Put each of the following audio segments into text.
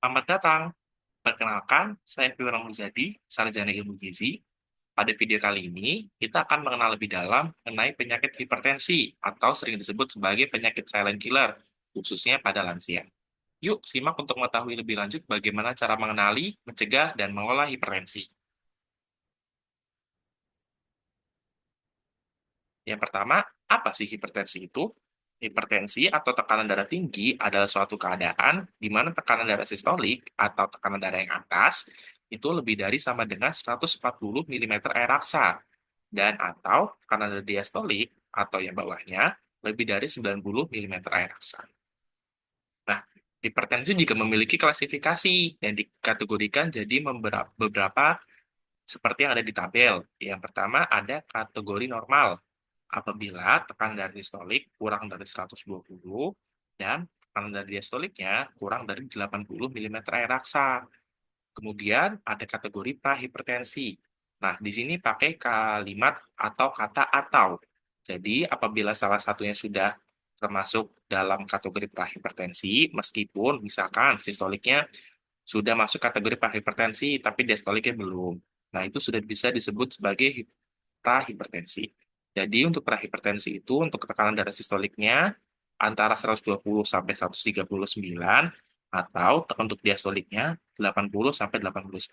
Selamat datang. Perkenalkan, saya Firman Muzadi, Sarjana Ilmu Gizi. Pada video kali ini, kita akan mengenal lebih dalam mengenai penyakit hipertensi atau sering disebut sebagai penyakit silent killer, khususnya pada lansia. Yuk, simak untuk mengetahui lebih lanjut bagaimana cara mengenali, mencegah, dan mengolah hipertensi. Yang pertama, apa sih hipertensi itu? Hipertensi atau tekanan darah tinggi adalah suatu keadaan di mana tekanan darah sistolik atau tekanan darah yang atas itu lebih dari sama dengan 140 mm air raksa dan atau tekanan darah diastolik atau yang bawahnya lebih dari 90 mm air raksa. Nah, hipertensi juga memiliki klasifikasi yang dikategorikan jadi beberapa seperti yang ada di tabel. Yang pertama ada kategori normal, apabila tekanan darah distolik kurang dari 120 dan tekanan darah diastoliknya kurang dari 80 mm air raksa. Kemudian ada kategori prahipertensi. Nah, di sini pakai kalimat atau kata atau. Jadi, apabila salah satunya sudah termasuk dalam kategori prahipertensi, meskipun misalkan sistoliknya sudah masuk kategori prahipertensi, tapi diastoliknya belum. Nah, itu sudah bisa disebut sebagai prahipertensi. Jadi untuk prahipertensi itu untuk tekanan darah sistoliknya antara 120 sampai 139 atau untuk diastoliknya 80 sampai 89.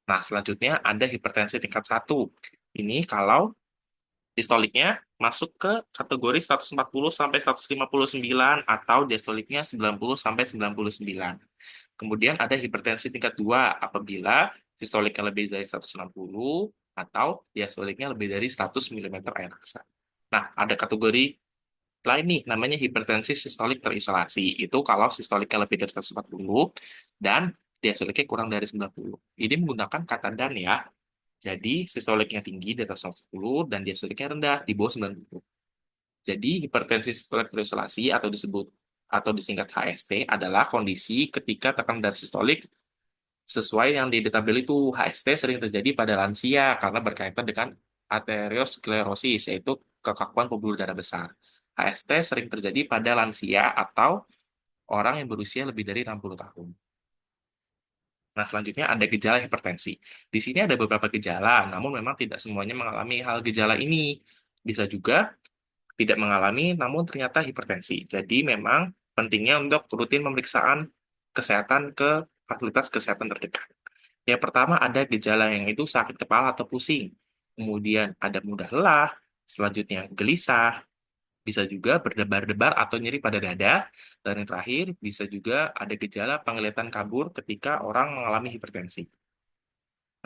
Nah, selanjutnya ada hipertensi tingkat 1. Ini kalau distoliknya masuk ke kategori 140 sampai 159 atau diastoliknya 90 sampai 99. Kemudian ada hipertensi tingkat 2 apabila sistoliknya lebih dari 160 atau diastoliknya lebih dari 100 mm air raksa. Nah, ada kategori lain nih, namanya hipertensi sistolik terisolasi. Itu kalau sistoliknya lebih dari 140 dan diastoliknya kurang dari 90. Ini menggunakan kata dan ya. Jadi, sistoliknya tinggi di atas 110 dan diastoliknya rendah di bawah 90. Jadi, hipertensi sistolik terisolasi atau disingkat HST adalah kondisi ketika tekanan darah sistolik sesuai yang di tabel itu. HST sering terjadi pada lansia karena berkaitan dengan arteriosklerosis, yaitu kekakuan pembuluh darah besar. HST sering terjadi pada lansia atau orang yang berusia lebih dari 60 tahun. Nah, selanjutnya ada gejala hipertensi. Di sini ada beberapa gejala, namun memang tidak semuanya mengalami hal gejala ini. Bisa juga tidak mengalami, namun ternyata hipertensi. Jadi memang pentingnya untuk rutin pemeriksaan kesehatan ke fasilitas kesehatan terdekat. Yang pertama ada gejala yang itu sakit kepala atau pusing. Kemudian ada mudah lelah, selanjutnya gelisah, bisa juga berdebar-debar atau nyeri pada dada, dan yang terakhir bisa juga ada gejala penglihatan kabur ketika orang mengalami hipertensi.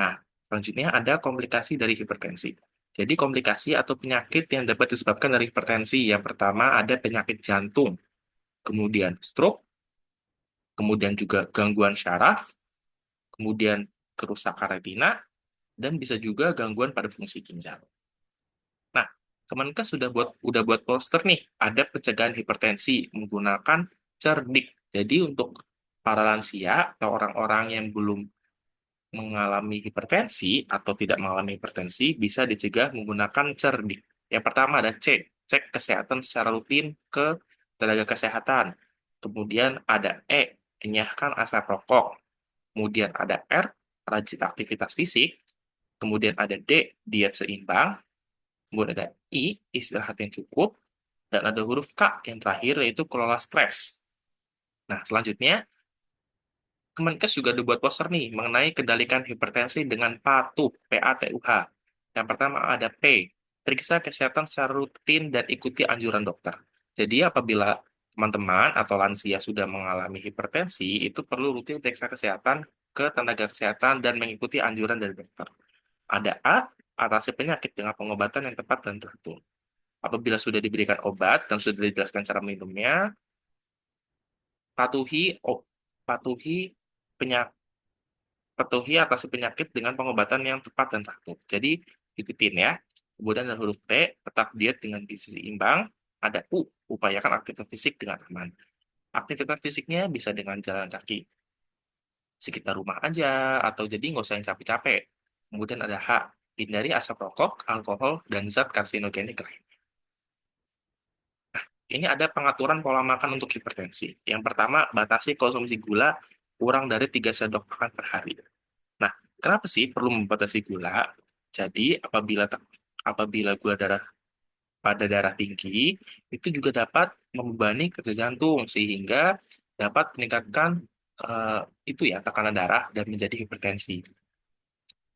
Nah, selanjutnya ada komplikasi dari hipertensi. Jadi komplikasi atau penyakit yang dapat disebabkan dari hipertensi. Yang pertama ada penyakit jantung, kemudian stroke, kemudian juga gangguan syaraf, kemudian kerusakan retina, dan bisa juga gangguan pada fungsi ginjal. Nah, Kemenkes udah buat poster nih, ada pencegahan hipertensi menggunakan cerdik. Jadi untuk para lansia atau orang-orang yang belum mengalami hipertensi atau tidak mengalami hipertensi bisa dicegah menggunakan cerdik. Yang pertama ada cek kesehatan secara rutin ke tenaga kesehatan. Kemudian ada enyahkan asap rokok. Kemudian ada R, rajin aktivitas fisik. Kemudian ada D, diet seimbang. Kemudian ada I, istirahat yang cukup. Dan ada huruf K yang terakhir yaitu kelola stres. Nah, selanjutnya Kemenkes juga ada buat poster nih mengenai kendalikan hipertensi dengan patuh, PATUH. Yang pertama ada P, periksa kesehatan secara rutin dan ikuti anjuran dokter. Jadi apabila teman-teman atau lansia sudah mengalami hipertensi, itu perlu rutin periksa kesehatan ke tenaga kesehatan dan mengikuti anjuran dari dokter. Ada A, atasi penyakit dengan pengobatan yang tepat dan teratur. Apabila sudah diberikan obat dan sudah dijelaskan cara minumnya, patuhi patuhi penyakit patuhi atasi penyakit dengan pengobatan yang tepat dan teratur. Jadi ikutin ya. Kemudian ada huruf T, tetap diet dengan gizi seimbang. Ada U, upayakan aktivitas fisik dengan aman. Aktivitas fisiknya bisa dengan jalan kaki sekitar rumah aja, atau jadi nggak usah yang capek-capek. Kemudian ada H, hindari asap rokok, alkohol, dan zat karsinogenik lain. Ini ada pengaturan pola makan untuk hipertensi. Yang pertama, batasi konsumsi gula kurang dari 3 sendok makan per hari. Nah, kenapa sih perlu membatasi gula? Jadi, apabila gula darah pada darah tinggi, itu juga dapat membebani kerja jantung sehingga dapat meningkatkan eh, itu ya tekanan darah dan menjadi hipertensi.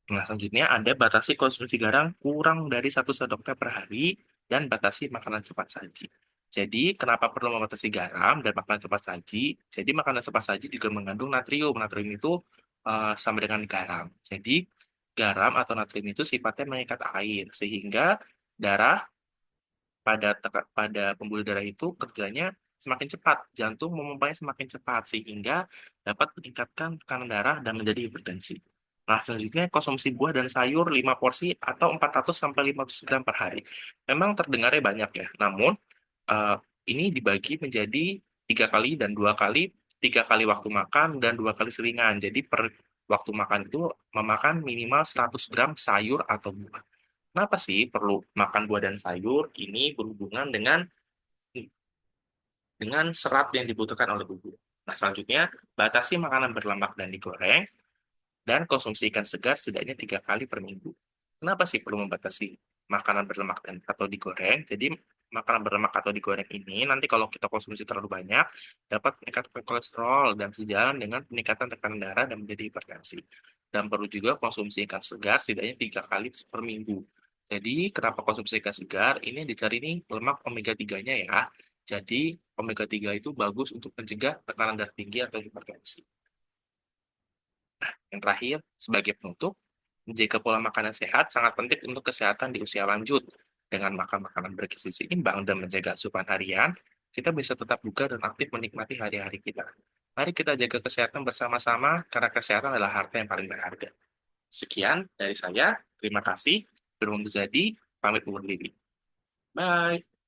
Nah, selanjutnya ada batasi konsumsi garam kurang dari 1 sendok teh per hari dan batasi makanan cepat saji. Jadi, kenapa perlu membatasi garam dan makanan cepat saji? Jadi, makanan cepat saji juga mengandung natrium. Natrium itu sama dengan garam. Jadi, garam atau natrium itu sifatnya mengikat air, sehingga darah pada pembuluh darah itu kerjanya semakin cepat, jantung memompanya semakin cepat sehingga dapat meningkatkan tekanan darah dan menjadi hipertensi. Nah, selanjutnya konsumsi buah dan sayur 5 porsi atau 400 sampai 500 gram per hari. Memang terdengarnya banyak ya, namun eh, ini dibagi menjadi 3 kali dan 2 kali, 3 kali waktu makan dan 2 kali selingan. Jadi per waktu makan itu memakan minimal 100 gram sayur atau buah. Kenapa sih perlu makan buah dan sayur? Ini berhubungan dengan serat yang dibutuhkan oleh tubuh. Nah, selanjutnya, batasi makanan berlemak dan digoreng, dan konsumsi ikan segar setidaknya 3 kali per minggu. Kenapa sih perlu membatasi makanan berlemak dan atau digoreng? Jadi, makanan berlemak atau digoreng ini nanti kalau kita konsumsi terlalu banyak, dapat meningkatkan kolesterol dan sejalan dengan peningkatan tekanan darah dan menjadi hipertensi. Dan perlu juga konsumsi ikan segar setidaknya 3 kali per minggu. Jadi, kenapa konsumsi ikan segar? Ini yang dicari nih lemak omega 3-nya ya. Jadi, omega 3 itu bagus untuk mencegah tekanan darah tinggi atau hipertensi. Yang terakhir, sebagai penutup, menjaga pola makanan sehat sangat penting untuk kesehatan di usia lanjut. Dengan makan makanan bergizi seimbang dan menjaga asupan harian, kita bisa tetap bugar dan aktif menikmati hari-hari kita. Mari kita jaga kesehatan bersama-sama, karena kesehatan adalah harta yang paling berharga. Sekian dari saya, terima kasih. Berundur jadi, pamit undur diri. Bye.